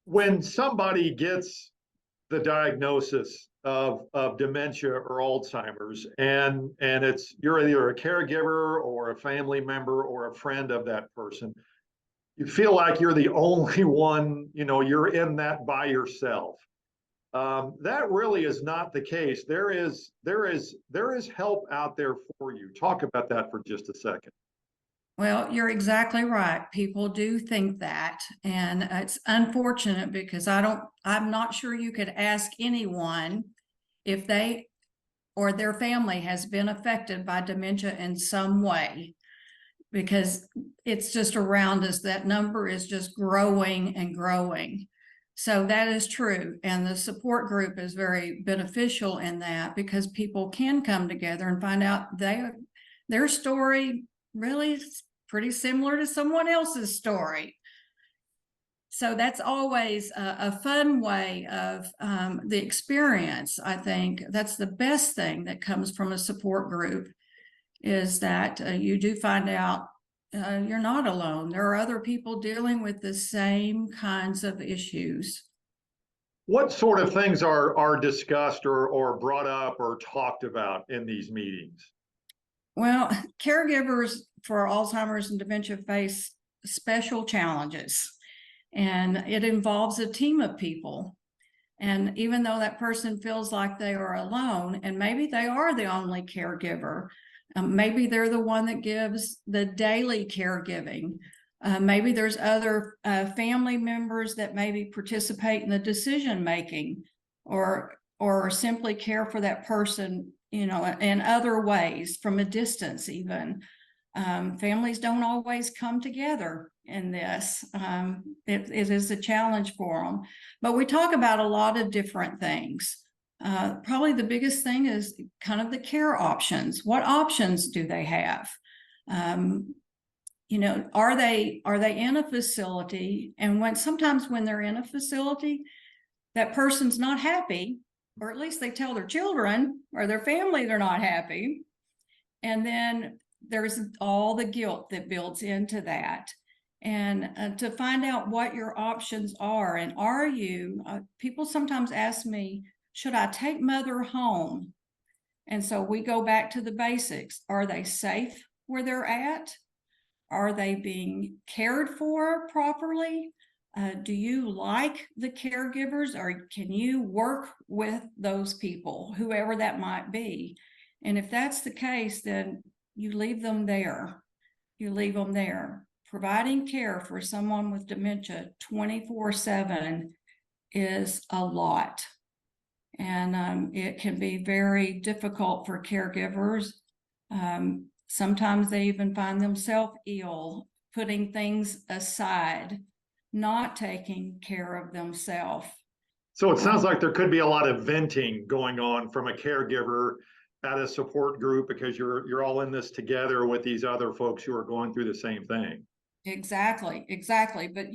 When somebody gets the diagnosis of dementia or Alzheimer's, and it's you're either a caregiver or a family member or a friend of that person, you feel like you're the only one, you're in that by yourself. That really is not the case. There is help out there for you. Talk about that for just a second. Well, you're exactly right. People do think that, and it's unfortunate because I'm not sure you could ask anyone if they or their family has been affected by dementia in some way, because it's just around us. That number is just growing and growing. So that is true. And the support group is very beneficial in that, because people can come together and find out their story really is pretty similar to someone else's story. So that's always a fun way of the experience. I think that's the best thing that comes from a support group, is that you do find out you're not alone. There are other people dealing with the same kinds of issues. What sort of things are discussed or brought up or talked about in these meetings? Well, caregivers for Alzheimer's and dementia face special challenges, and it involves a team of people. And even though that person feels like they are alone, and maybe they are the only caregiver, maybe they're the one that gives the daily caregiving. Maybe there's other family members that maybe participate in the decision making, or simply care for that person, in other ways from a distance even. Families don't always come together in this. It is a challenge for them. But we talk about a lot of different things. Probably the biggest thing is kind of the care options. What options do they have? Are they in a facility? And sometimes when they're in a facility, that person's not happy, or at least they tell their children or their family they're not happy. And then there's all the guilt that builds into that. And to find out what your options are, and are you, people sometimes ask me, should I take mother home? And so we go back to the basics. Are they safe where they're at? Are they being cared for properly? Do you like the caregivers, or can you work with those people, whoever that might be? And if that's the case, then you leave them there. You leave them there. Providing care for someone with dementia 24/7 is a lot. And it can be very difficult for caregivers. Sometimes they even find themselves ill, putting things aside, not taking care of themselves. So it sounds like there could be a lot of venting going on from a caregiver at a support group, because you're all in this together with these other folks who are going through the same thing. Exactly. But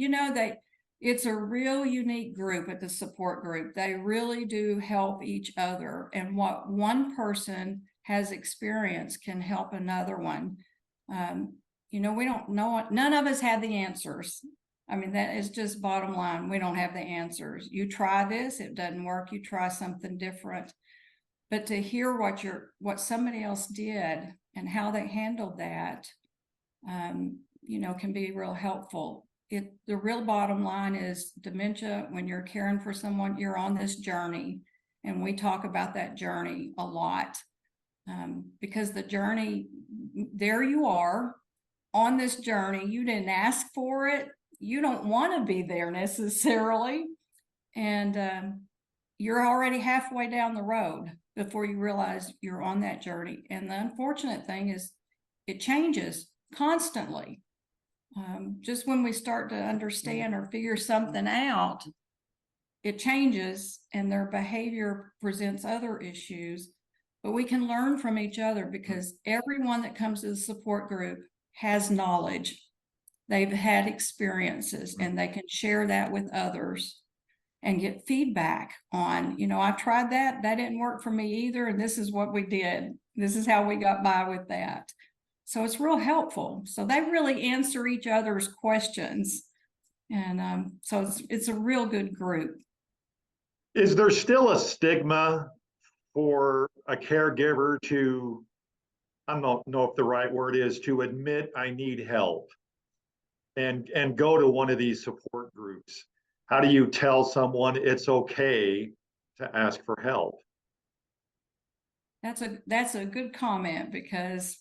it's a real unique group at the support group. They really do help each other, and what one person has experienced can help another one. We don't know, none of us have the answers. I mean, that is just bottom line. We don't have the answers. You try this, it doesn't work, you try something different. But to hear what somebody else did and how they handled that, can be real helpful. The real bottom line is dementia. When you're caring for someone, you're on this journey, and we talk about that journey a lot, because the journey, there you are on this journey. You didn't ask for it. You don't want to be there necessarily, and you're already halfway down the road before you realize you're on that journey. And the unfortunate thing is it changes constantly. Just when we start to understand or figure something out, it changes, and their behavior presents other issues. But we can learn from each other, because everyone that comes to the support group has knowledge. They've had experiences, and they can share that with others and get feedback on, I tried that didn't work for me either, and this is what we did. This is how we got by with that. So it's real helpful. So they really answer each other's questions. And so it's a real good group. Is there still a stigma for a caregiver to, I don't know if the right word is, to admit I need help and go to one of these support groups? How do you tell someone it's okay to ask for help? That's a good comment, because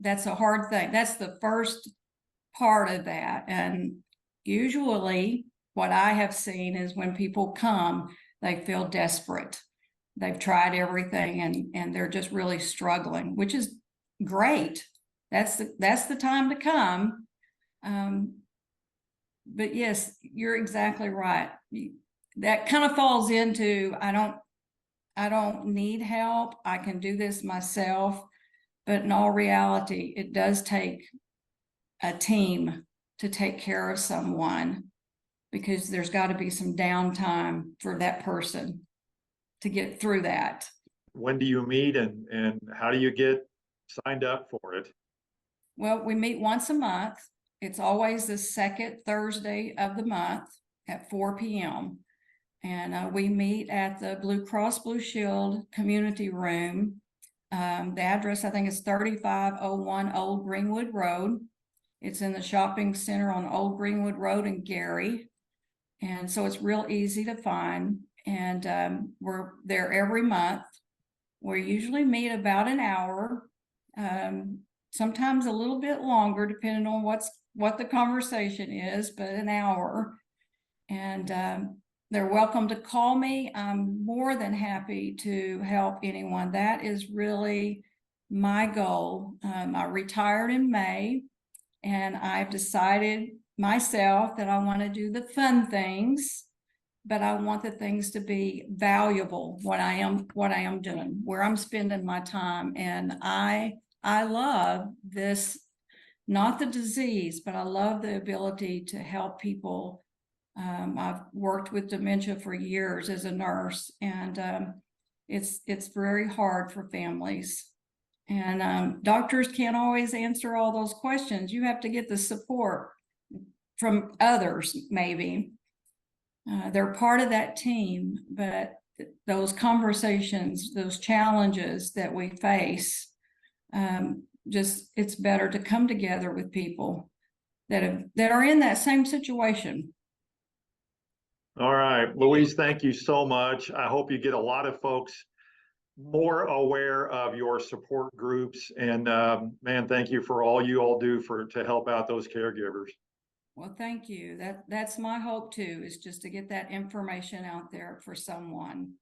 that's a hard thing. That's the first part of that. And usually what I have seen is when people come, they feel desperate. They've tried everything and they're just really struggling, which is great. That's the time to come. But yes, you're exactly right. That kind of falls into, I don't need help. I can do this myself. But in all reality, it does take a team to take care of someone, because there's got to be some downtime for that person to get through that. When do you meet and how do you get signed up for it? Well, we meet once a month. It's always the second Thursday of the month at 4 p.m. And we meet at the Blue Cross Blue Shield Community Room. The address, I think, is 3501 Old Greenwood Road. It's in the shopping center on Old Greenwood Road in Gary. And so it's real easy to find. And we're there every month. We usually meet about an hour, sometimes a little bit longer, depending on what the conversation is, but an hour. And they're welcome to call me. I'm more than happy to help anyone. That is really my goal. I retired in May, and I've decided myself that I want to do the fun things, but I want the things to be valuable, what I am doing, where I'm spending my time. And I love this, not the disease, but I love the ability to help people. I've worked with dementia for years as a nurse, and it's very hard for families. And doctors can't always answer all those questions. You have to get the support from others, maybe. They're part of that team, but those conversations, those challenges that we face, it's better to come together with people that are in that same situation. All right, Louise, thank you so much. I hope you get a lot of folks more aware of your support groups. And man, thank you for all you all do to help out those caregivers. Well, thank you. That's my hope too, is just to get that information out there for someone.